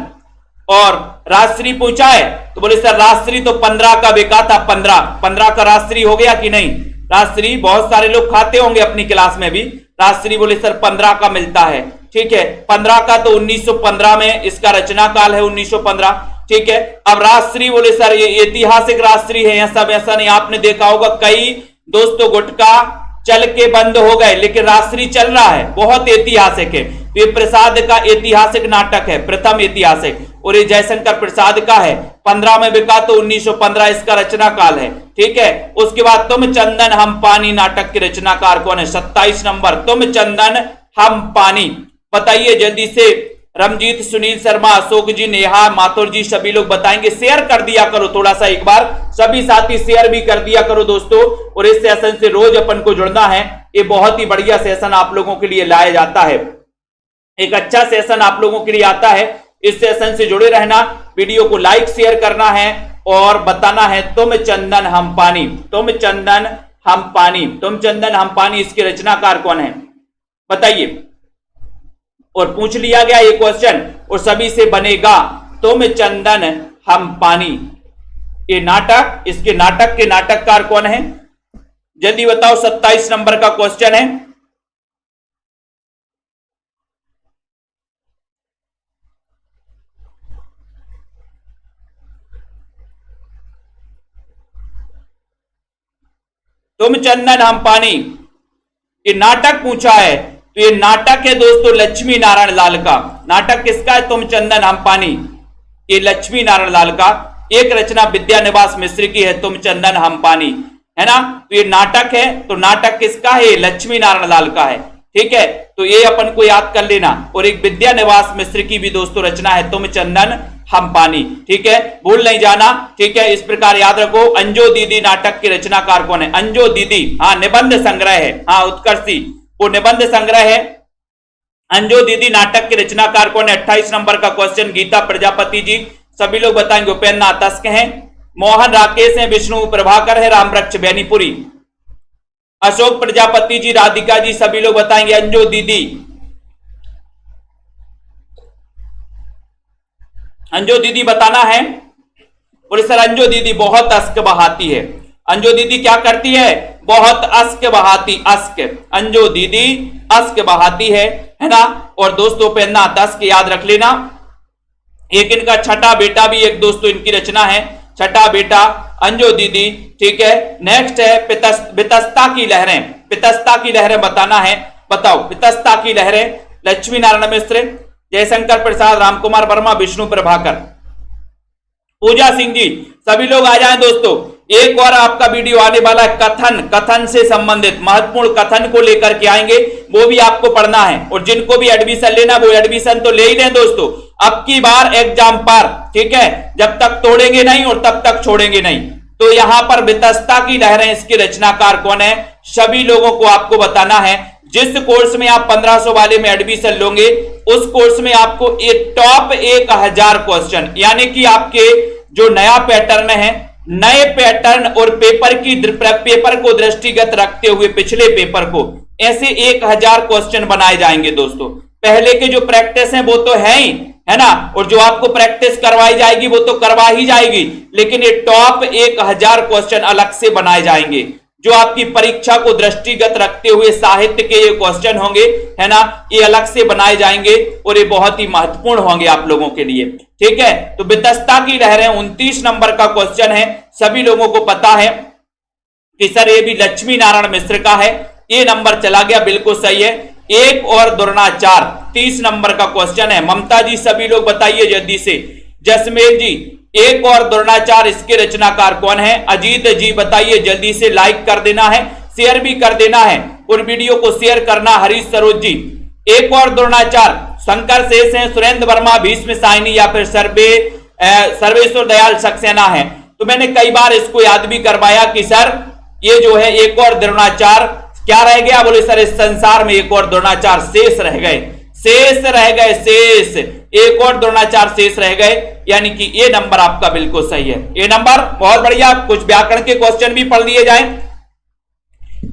और राजश्री पूछा है, तो बोले सर राजश्री तो 15 का बेका था, 15 का राजश्री हो गया कि नहीं? राजश्री बहुत सारे लोग खाते होंगे अपनी क्लास में भी, राजश्री बोले सर 15 का मिलता है, ठीक है, 15 का तो 1915 में इसका रचना काल है, 1915, ठीक है। अब राजश्री बोले सर ये ऐतिहासिक राजश्री है, सब ऐसा नहीं, आपने देखा होगा कई दोस्तों गुटका चल के बंद हो गए, लेकिन राजश्री चल रहा है, बहुत ऐतिहासिक है। तो ये प्रसाद का ऐतिहासिक नाटक है, प्रथम ऐतिहासिक, और ये जयशंकर प्रसाद का है, 15 में बिका तो 1915 इसका रचना काल है, ठीक है। उसके बाद तुम चंदन हम पानी नाटक के रचनाकार कौन है? 27 नंबर, तुम चंदन हम पानी, बताइए जल्दी से। रमजीत, सुनील शर्मा, अशोक जी, नेहा माथुर जी, सभी लोग बताएंगे। शेयर कर दिया करो थोड़ा सा, एक बार सभी साथी शेयर भी कर दिया करो दोस्तों। और इस सेशन से रोज अपन को जुड़ना है, ये बहुत ही बढ़िया सेशन आप लोगों के लिए लाया जाता है, एक अच्छा सेशन आप लोगों के लिए आता है। इस सेशन से जुड़े रहना, वीडियो को लाइक शेयर करना है और बताना है तुम चंदन हम पानी, तुम चंदन हम पानी, तुम चंदन हम पानी, इसके रचनाकार कौन है बताइए। और पूछ लिया गया ये क्वेश्चन और सभी से बनेगा तुम चंदन हम पानी, ये नाटक, इसके नाटक के नाटककार कौन है? जल्दी बताओ, 27 नंबर का क्वेश्चन है। तुम चंदन हम पानी, ये नाटक पूछा है, तो ये नाटक है दोस्तों लक्ष्मी नारायण लाल का। नाटक किसका है? तुम चंदन हम पानी, ये लक्ष्मी नारायण लाल का। एक रचना विद्यानिवास मिश्र की है, तुम चंदन हम पानी, है ना। तो ये नाटक है, तो नाटक किसका है? लक्ष्मी नारायण लाल का है, ठीक है। तो ये अपन को याद कर लेना। और एक विद्यानिवास मिश्र की भी दोस्तों रचना है, तुम चंदन हम पानी, ठीक है, भूल नहीं जाना, ठीक है। इस प्रकार याद रखो। अंजो दीदी नाटक के रचनाकार कौन है? अंजो दीदी, हाँ निबंध संग्रह है, हाँ उत्कर्षी, वो निबंध संग्रह है। अंजो दीदी नाटक के रचनाकार कौन है? 28 नंबर का क्वेश्चन। गीता प्रजापति जी, सभी लोग बताएंगे। उपेन्द्र तस्क हैं, मोहन राकेश हैं, विष्णु प्रभाकर है, रामवृक्ष बैनीपुरी, अशोक प्रजापति जी, राधिका जी, सभी लोग बताएंगे। अंजो दीदी, अंजो दीदी बताना है। और सर अंजो दीदी बहुत अश्क बहाती है, अंजो दीदी क्या करती है? बहुत अश्क बहाती, अश्क, अंजो दीदी अश्क बहाती है ना। और दोस्तों उपेन्द्र तस्क याद रख लेना। एक इनका छठा बेटा भी एक दोस्तों इनकी रचना है, छठा बेटा अंजो दीदी, ठीक है। नेक्स्ट है वितस्ता की लहरें, वितस्ता की लहरें बताना है, बताओ वितस्ता की लहरें, लक्ष्मी नारायण मिश्र, जयशंकर प्रसाद, रामकुमार वर्मा, विष्णु प्रभाकर, पूजा सिंह जी, सभी लोग आ जाएं दोस्तों। एक और आपका वीडियो आने वाला है कथन से संबंधित, महत्वपूर्ण कथन को लेकर के आएंगे, वो भी आपको पढ़ना है। और जिनको भी एडमिशन लेना वो एडमिशन तो ले ही लें दोस्तों, अब की बार एग्जाम पर, ठीक है, जब तक तोड़ेंगे नहीं और तब तक छोड़ेंगे नहीं। तो यहां पर वितस्ता की लहरें, इसके रचनाकार कौन है? सभी लोगों को आपको बताना है। जिस कोर्स में आप 1500 वाले में एडमिशन लोगे उस कोर्स में आपको टॉप 1000 क्वेश्चन, यानी कि आपके जो नया पैटर्न है, नए पैटर्न और पेपर को दृष्टिगत रखते हुए पिछले पेपर को ऐसे 1000 क्वेश्चन बनाए जाएंगे दोस्तों। पहले के जो प्रैक्टिस है वो तो है ही, है ना, और जो आपको प्रैक्टिस करवाई जाएगी वो तो करवा ही जाएगी, लेकिन ये टॉप 1000 क्वेश्चन अलग से बनाए जाएंगे जो आपकी परीक्षा को दृष्टिगत रखते हुए साहित्य के ये क्वेश्चन होंगे, है ना, ये अलग से बनाए जाएंगे और ये बहुत ही महत्वपूर्ण होंगे आप लोगों के लिए। ठीक है, तो वितस्ता की लहरें 29 नंबर का क्वेश्चन है। सभी लोगों को पता है कि सर ये भी लक्ष्मी नारायण मिश्र का है, ये नंबर चला गया, बिल्कुल सही है। 1 और दुगना 4 30 नंबर का क्वेश्चन है। ममता जी सभी लोग बताइए जल्दी से। जसमेर जी 1 और दुगना 4 इसके रचनाकार कौन है? अजीत जी बताइए जल्दी से, लाइक कर देना है, शेयर भी कर देना है और वीडियो को शेयर करना। हरीश सरोज जी 1 और दुगना 4 शंकर शेष है, सुरेंद्र वर्मा, भीष्म साइनी या फिर सर्वेश्वर दयाल सक्सेना है। तो मैंने कई बार इसको याद भी करवाया कि सर ये जो है 1 और दुगना 4 क्या रह गया? बोले सर इस संसार में 1 और दुगना 4 शेष रह गए, शेष रह गए, शेष 1 और दुगना 4 शेष रह गए, यानी कि ये नंबर आपका बिल्कुल सही है। ये नंबर बहुत बढ़िया। कुछ व्याकरण के क्वेश्चन भी पढ़ लिए जाए।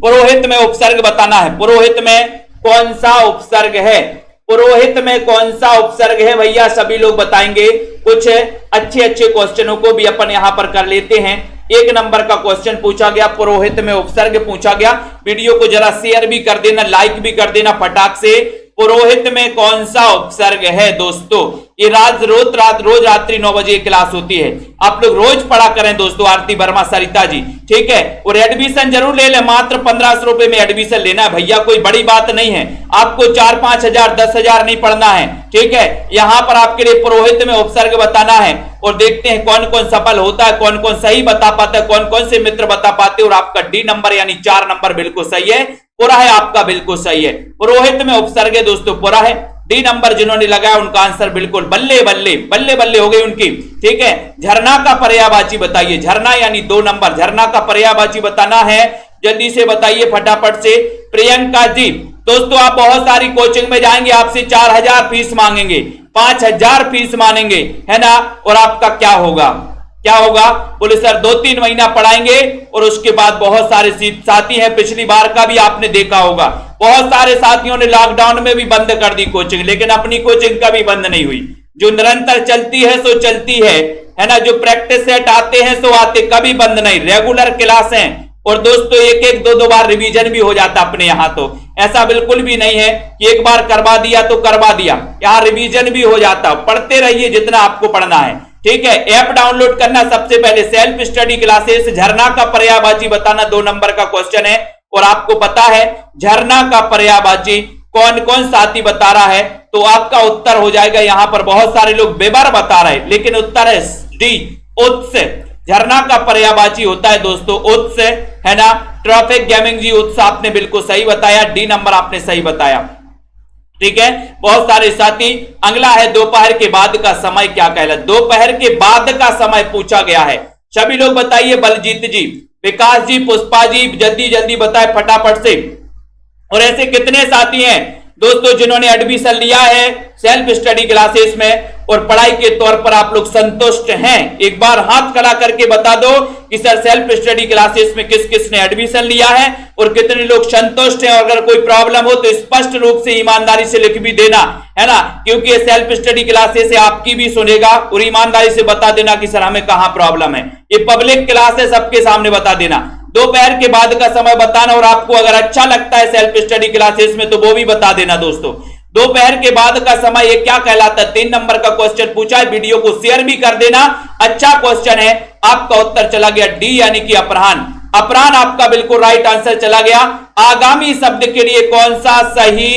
पुरोहित में उपसर्ग बताना है। पुरोहित में कौन सा उपसर्ग है? पुरोहित में कौन सा उपसर्ग है भैया? सभी लोग बताएंगे। कुछ अच्छे अच्छे क्वेश्चनों को भी अपन यहां पर कर लेते हैं। 1 नंबर का क्वेश्चन पूछा गया, पुरोहित में उपसर्ग पूछा गया। वीडियो को जरा शेयर भी कर देना, लाइक भी कर देना फटाक से। पुरोहित में कौन सा उपसर्ग है दोस्तों? ये रोज रात्रि 9 बजे क्लास होती है, आप लोग रोज पढ़ा करें दोस्तों। आरती वर्मा, सरिता जी, ठीक है, और एडमिशन जरूर ले लें। मात्र 1500 रुपए में एडमिशन लेना है भैया, कोई बड़ी बात नहीं है। आपको 4-5 हजार 10,000 नहीं पढ़ना है, ठीक है। यहां पर आपके लिए पुरोहित में उपसर्ग बताना है और देखते हैं कौन कौन सफल होता है, कौन कौन सही बता पाता है, कौन कौन से मित्र बता पाते। और आपका डी नंबर यानी 4 नंबर बिल्कुल सही है, पूरा है आपका, बिल्कुल सही है। पुरोहित में उपसर्ग है दोस्तों, पूरा है। डी नंबर जिन्होंने लगाया उनका आंसर बिल्कुल बल्ले बल्ले बल्ले बल्ले हो गई उनकी, ठीक है। झरना का पर्यायवाची बताइए। झरना यानी 2 नंबर, झरना का पर्यायवाची बताना है, जल्दी से बताइए फटाफट से। प्रियंका जी दोस्तों आप बहुत सारी कोचिंग में जाएंगे, आपसे 4000 फीस मांगेंगे, 5000 फीस मांगेंगे, है ना, और आपका क्या होगा? क्या होगा? बोले सर 2-3 महीना पढ़ाएंगे और उसके बाद बहुत सारे साथी हैं, पिछली बार का भी आपने देखा होगा, बहुत सारे साथियों ने लॉकडाउन में भी बंद कर दी कोचिंग, लेकिन अपनी कोचिंग कभी बंद नहीं हुई। जो निरंतर चलती है सो चलती है ना। जो प्रैक्टिस सेट आते हैं सो आते, कभी बंद नहीं, रेगुलर क्लास है। और दोस्तों 1-1, 2-2 बार रिवीजन भी हो जाता अपने यहां, तो ऐसा बिल्कुल भी नहीं है कि एक बार करवा दिया तो करवा दिया, यहां रिवीजन भी हो जाता। पढ़ते रहिए जितना आपको पढ़ना है, ठीक है। ऐप डाउनलोड करना सबसे पहले, सेल्फ स्टडी क्लासेस। झरना का पर्यायवाची बताना 2 नंबर का क्वेश्चन है और आपको पता है झरना का पर्यायवाची कौन कौन साथी बता रहा है, तो आपका उत्तर हो जाएगा। यहां पर बहुत सारे लोग बेबार बता रहे हैं, लेकिन उत्तर है डी, उत्स। झरना का पर्यायवाची होता है दोस्तों उत्स, है ना। ट्रैफिक गेमिंग जी उत्स आपने बिल्कुल सही बताया, डी नंबर आपने सही बताया, ठीक है। बहुत सारे साथी। अगला है दोपहर के बाद का समय क्या कहलाता है? दोपहर के बाद का समय पूछा गया है। सभी लोग बताइए, बलजीत जी, विकास जी, पुष्पा जी, जल्दी जल्दी बताए फटाफट से। और ऐसे कितने साथी हैं दोस्तों जिन्होंने एडमिशन लिया है सेल्फ स्टडी क्लासेस में और पढ़ाई के तौर पर आप लोग संतुष्ट हैं? एक बार हाथ खड़ा करके बता दो कि सर सेल्फ स्टडी क्लासेस में किस किस ने एडमिशन लिया है और कितने लोग संतुष्ट हैं। अगर कोई प्रॉब्लम हो तो स्पष्ट रूप से ईमानदारी से लिख भी देना, है ना, क्योंकि ये सेल्फ स्टडी क्लासेस से आपकी भी सुनेगा और ईमानदारी से बता देना कि सर हमें कहां प्रॉब्लम है। ये पब्लिक क्लास है, सबके सामने बता देना। दोपहर के बाद का समय बताना और आपको अगर अच्छा लगता है सेल्फ स्टडी क्लासेस में तो वो भी बता देना दोस्तों। दोपहर के बाद का समय ये क्या कहलाता है? 3 नंबर का क्वेश्चन पूछा है, वीडियो को शेयर भी कर देना। अच्छा क्वेश्चन है, आपका उत्तर चला गया डी यानी कि अपराह्न। अपराह्न आपका बिल्कुल राइट आंसर चला गया। आगामी शब्द के लिए कौन सा सही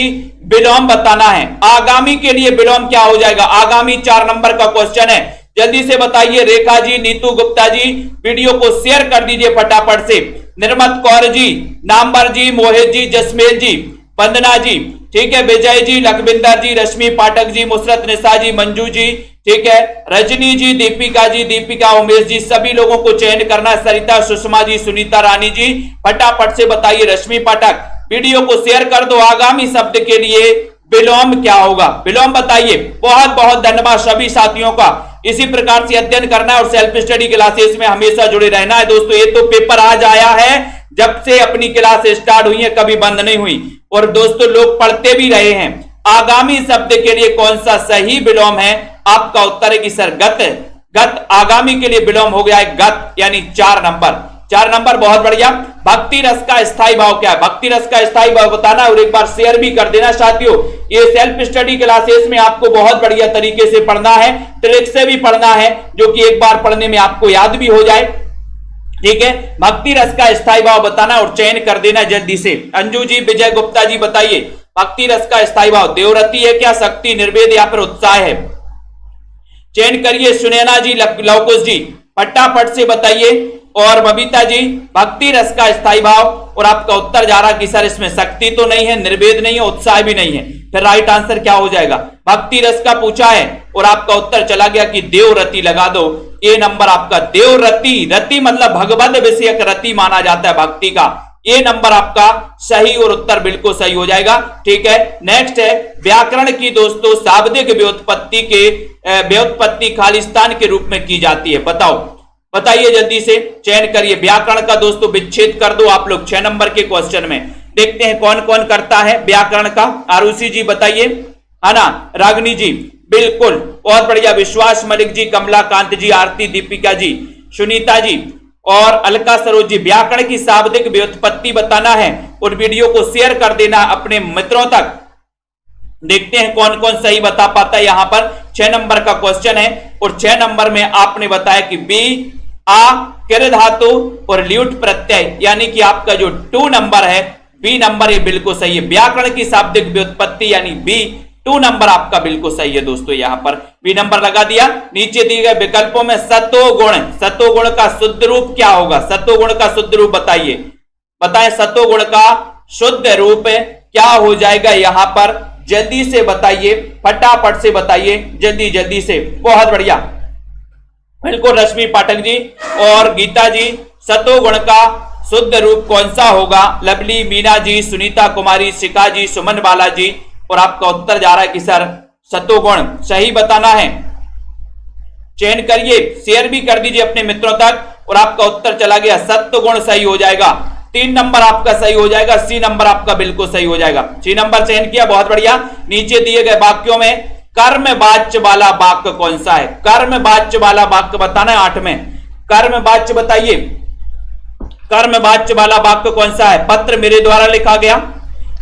विलोम बताना है? आगामी के लिए विलोम क्या हो जाएगा? आगामी 4 नंबर का क्वेश्चन है, जल्दी से बताइए। रेखा जी, नीतू गुप्ता जी, वीडियो को शेयर कर दीजिए फटाफट से। निर्मत कौर जी, नामवर जी, मोहित जी, जसमेल जी, वंदना जी, ठीक है, विजय जी, लखविंदर जी, रश्मि पाठक जी, मुसरत निशा जी, मंजू जी, ठीक है, रजनी जी, दीपिका जी, दीपिका, उमेश जी, सभी लोगों को चयन करना। सरिता, सुषमा जी, सुनीता रानी जी, फटाफट से बताइए। रश्मि पाठक, वीडियो को शेयर कर दो। आगामी शब्द के लिए विलोम क्या होगा, विलोम बताइए। बहुत बहुत धन्यवाद सभी साथियों का। इसी प्रकार से अध्ययन करना है और सेल्फ स्टडी क्लासेस में हमेशा जुड़े रहना है दोस्तों। ये तो पेपर आज आया है, जब से अपनी क्लास स्टार्ट हुई है कभी बंद नहीं हुई, और दोस्तों लोग पढ़ते भी रहे हैं। आगामी शब्द के लिए कौन सा सही विलोम है? आपका उत्तर है कि सर गत। गत आगामी के लिए विलोम हो गया है गत, यानी 4 नंबर। 4 नंबर, बहुत बढ़िया। भक्ति रस का स्थायी भाव क्या है? भक्ति रस का स्थायी भाव बताना और एक बार शेयर भी कर देना साथियों। ये सेल्फ स्टडी क्लासेस में आपको बहुत बढ़िया तरीके से पढ़ना है, ट्रिक से भी पढ़ना है, जो कि एक बार पढ़ने में आपको याद भी हो जाए। ठीक है, भक्ति रस का स्थायी भाव बताना और चयन कर देना जल्दी से। अंजू जी, विजय गुप्ता जी बताइए, भक्ति रस का स्थायी भाव देवरति है क्या, शक्ति, निर्वेद या फिर उत्साह है? चयन करिए। सुनैना जी, लवकुश जी फटाफट से बताइए। और बबीता जी, भक्ति रस का स्थायी भाव, और आपका उत्तर जा रहा कि सर इसमें शक्ति तो नहीं है, निर्वेद नहीं है, उत्साह भी नहीं है। फिर राइट आंसर क्या हो जाएगा? भक्ति रस का पूछा है और आपका उत्तर चला गया कि देवरति लगा दो। ए नंबर आपका देवरति। रति मतलब भगवद विषयक रति माना जाता है भक्ति का। ए नंबर आपका सही और उत्तर बिल्कुल सही हो जाएगा। ठीक है, नेक्स्ट है व्याकरण की दोस्तों शाब्दिक व्युत्पत्ति खालिस्तान के रूप में की जाती है। बताओ, बताइए जल्दी से, चयन करिए। व्याकरण का दोस्तों विच्छेद कर दो आप लोग 6 नंबर के क्वेश्चन में। देखते हैं कौन कौन करता है व्याकरण का। आरुषि जी बताइए, है ना, रागनी जी बिल्कुल, बहुत बढ़िया। विश्वास मलिक जी, कमलाकांत जी, आरती, दीपिका जी, सुनीता जी और अलका सरोज जी, व्याकरण की शाब्दिक व्युत्पत्ति बताना है और वीडियो को शेयर कर देना अपने मित्रों तक। देखते हैं कौन कौन सही बता पाता है। यहां पर 6 नंबर का क्वेश्चन है और 6 नंबर में आपने बताया कि बी आ किर धातु और ल्यूट प्रत्यय, यानी कि आपका जो 2 नंबर है, बी नंबर ये बिल्कुल सही है। व्याकरण की शाब्दिक व्युत्पत्ति यानी बी, 2 नंबर आपका बिल्कुल सही है दोस्तों। यहां पर बी नंबर लगा दिया। नीचे दिए गए विकल्पों में सतोगुण, सतोगुण का शुद्ध रूप क्या होगा? सतोगुण का शुद्ध रूप बताइए, बताएं। सतोगुण का शुद्ध रूप क्या हो जाएगा? यहां पर जल्दी से बताइए, फटाफट से बताइए, जल्दी जल्दी से। बहुत बढ़िया, बिल्कुल रश्मि पाठक जी और गीता जी, सतोगुण का शुद्ध रूप कौन सा होगा? लवली, मीना जी, सुनीता कुमारी, शिखा जी, सुमन बाला जी, और आपका उत्तर जा रहा है कि सर सतोगुण सही बताना है। चयन करिए, शेयर भी कर दीजिए अपने मित्रों तक, और आपका उत्तर चला गया सत्वगुण सही हो जाएगा। 3 नंबर आपका सही हो जाएगा। सी नंबर आपका बिल्कुल सही हो जाएगा। सी नंबर चयन किया, बहुत बढ़िया। नीचे दिए गए वाक्यों में कर्मवाच्य वाला वाक्य कौन सा है? कर्मवाच्य वाला वाक्य बताना है 8 में। कर्मवाच्य बताइए, कर्मवाच्य वाला वाक्य कौन सा है? पत्र मेरे द्वारा लिखा गया,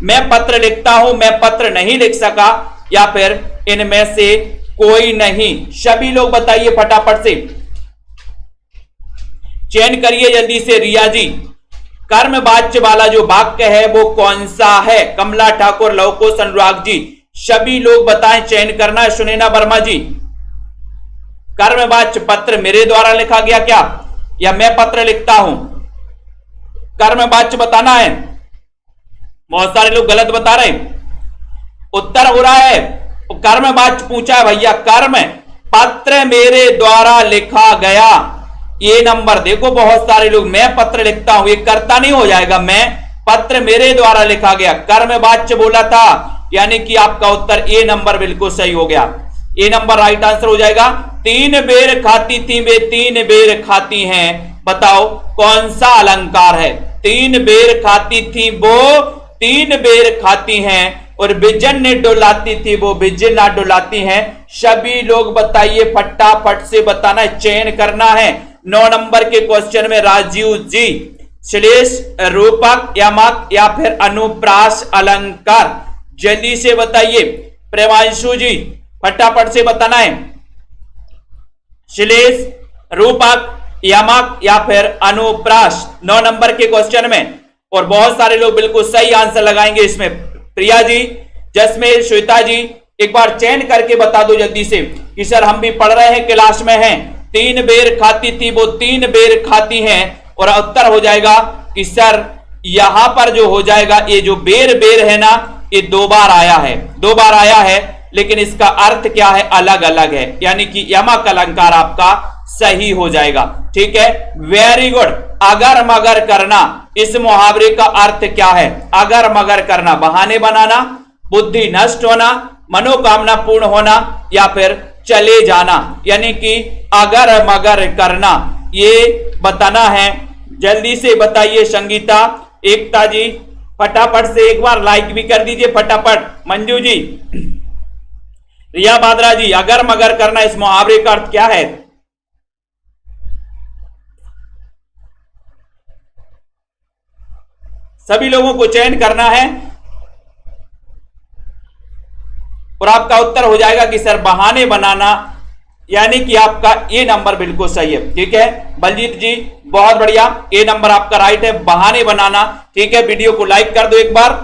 मैं पत्र लिखता हूं, मैं पत्र नहीं लिख सका, या फिर इनमें से कोई नहीं। सभी लोग बताइए फटाफट से, चयन करिए जल्दी से। रिया जी, कर्मवाच्य वाला जो वाक्य है वो कौन सा है? कमला ठाकुर, लवकुश, अनुराग जी, सभी लोग बताएं, चयन करना है। सुनैना वर्मा जी, कर्मवाच्य पत्र मेरे द्वारा लिखा गया क्या, या मैं पत्र लिखता हूं? कर्मवाच्य बताना है। बहुत सारे लोग गलत बता रहे हैं। उत्तर हो रहा है, कर्मवाच्य पूछा है भैया, कर्म पत्र मेरे द्वारा लिखा गया। ये नंबर देखो, बहुत सारे लोग मैं पत्र लिखता हूं, ये कर्ता नहीं हो जाएगा। मैं पत्र मेरे द्वारा लिखा गया, कर्मवाच्य बोला था, यानी कि आपका उत्तर ए नंबर बिल्कुल सही हो गया। ए नंबर राइट आंसर हो जाएगा। 3 बेर खाती थी वे 3 बेर खाती हैं, बताओ कौन सा अलंकार है? 3 बेर खाती थी वो 3 बेर खाती हैं, और बिजन ने डुलाती थी वो बिजन ना डुलाती हैं। सभी लोग बताइए, फटाफट से बताना है, चयन करना है। 9 नंबर के क्वेश्चन में राजीव जी, श्लेष, रूपक, यमक या फिर अनुप्रास अलंकार, जल्दी से बताइए। प्रेमांशु जी फटाफट से बताना है, श्लेष, रूपक, यमक या फिर अनुप्रास 9 नंबर के क्वेश्चन में। और बहुत सारे लोग बिल्कुल सही आंसर लगाएंगे इसमें। प्रिया जी, जसमेर, श्वेता जी, एक बार चयन करके बता दो जल्दी से कि सर हम भी पढ़ रहे हैं, क्लास में हैं। 3 बेर खाती थी वो 3 बेर खाती हैं, और उत्तर हो जाएगा कि सर यहां पर जो हो जाएगा, ये जो बेर बेर है ना, ये 2 बार आया है, 2 बार आया है, लेकिन इसका अर्थ क्या है? अलग अलग है, यानी कि यमक अलंकार आपका सही हो जाएगा। ठीक है, वेरी गुड। अगर मगर करना, इस मुहावरे का अर्थ क्या है? अगर मगर करना, बहाने बनाना, बुद्धि नष्ट होना, मनोकामना पूर्ण होना, या फिर चले जाना। यानी कि अगर मगर करना, ये बताना है। जल्दी से बताइए संगीता, एकता जी, फटाफट से एक बार लाइक भी कर दीजिए फटाफट। मंजू जी, रिया बादरा जी, अगर मगर करना इस मुहावरे का अर्थ क्या है? सभी लोगों को चयन करना है और आपका उत्तर हो जाएगा कि सर बहाने बनाना, यानी कि आपका ए नंबर बिल्कुल सही है। ठीक है बलजीत जी, बहुत बढ़िया, ए नंबर आपका राइट है, बहाने बनाना। ठीक है, वीडियो को लाइक कर दो एक बार।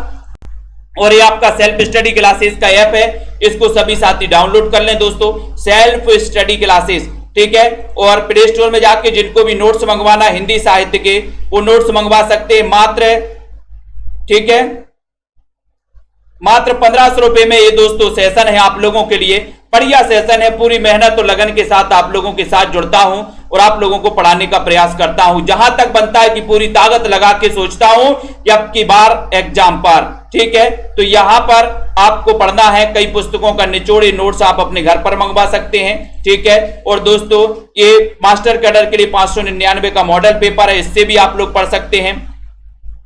और ये आपका सेल्फ स्टडी क्लासेस का ऐप है, इसको सभी साथी डाउनलोड कर लें दोस्तों, सेल्फ स्टडी क्लासेस। ठीक है, और प्ले स्टोर में जाके जिनको भी नोट्स मंगवाना हिंदी साहित्य के, वो नोट्स मंगवा सकते हैं मात्र, ठीक है, मात्र 1500 रुपए में ये दोस्तों सेशन है आप लोगों के लिए। बढ़िया सेशन है, पूरी मेहनत और लगन के साथ आप लोगों के साथ जुड़ता हूं और आप लोगों को पढ़ाने का प्रयास करता हूं। जहां तक बनता है कि पूरी ताकत लगा के सोचता हूं कि अब की बार एग्जाम पर, ठीक है, तो यहां पर आपको पढ़ना है। कई पुस्तकों का निचोड़े नोट्स आप अपने घर पर मंगवा सकते हैं। ठीक है, और दोस्तों ये मास्टर कैडर के लिए 599 का मॉडल पेपर है, इससे भी आप लोग पढ़ सकते हैं।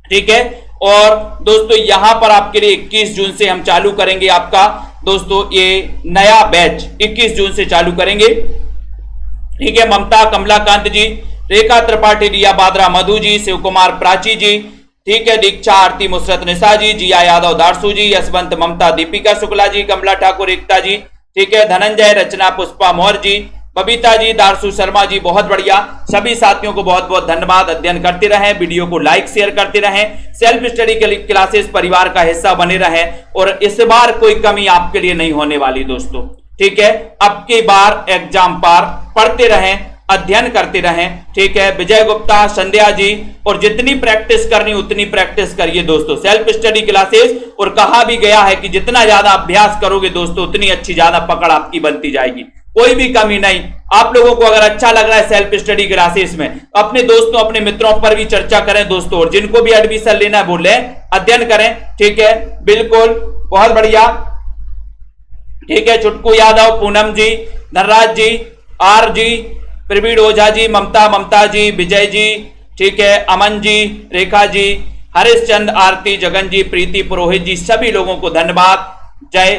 ठीक है, और दोस्तों यहां पर आपके लिए 21 जून से हम चालू करेंगे आपका दोस्तों ये नया बैच, 21 जून से चालू करेंगे। ठीक है, ममता, कमलाकांत जी, रेखा त्रिपाठी, रिया बादरा, मधु जी, शिव कुमार प्राची जी, ठीक है, दीक्षा आरती, मुसरत निशा जी, जिया यादव, दारसू जी, यशवंत, ममता, दीपिका शुक्ला जी, कमला ठाकुर, एकता जी, ठीक है, धनंजय, रचना, पुष्पा मौर्य जी, बबीता जी, दारसू शर्मा जी, बहुत बढ़िया। सभी साथियों को बहुत बहुत धन्यवाद। अध्ययन करते रहें, वीडियो को लाइक शेयर करते रहें, सेल्फ स्टडी क्लासेस परिवार का हिस्सा बने रहें, और इस बार कोई कमी आपके लिए नहीं होने वाली दोस्तों। ठीक है, अब की बार एग्जाम पार पढ़ते रहें, अध्ययन करते रहें। ठीक है, विजय गुप्ता, संध्या जी, और जितनी प्रैक्टिस करनी उतनी प्रैक्टिस करिए दोस्तों, सेल्फ स्टडी क्लासेस। और कहा भी गया है कि जितना ज्यादा अभ्यास करोगे दोस्तों उतनी अच्छी ज्यादा पकड़ आपकी बनती जाएगी, कोई भी कमी नहीं। आप लोगों को अगर अच्छा लग रहा है सेल्फ स्टडी क्लासेस में, अपने दोस्तों अपने मित्रों पर भी चर्चा करें दोस्तों, और जिनको भी एडमिशन लेना है बोले अध्ययन करें। ठीक है, बिल्कुल, बहुत बढ़िया। ठीक है, चुटकू यादव, पूनम जी, धनराज जी, आर जी, प्रवीण ओझा जी, ममता जी, विजय जी, ठीक है, अमन जी, रेखा जी, हरीश चंद, आरती, जगन जी, प्रीति पुरोहित जी, सभी लोगों को धन्यवाद। जय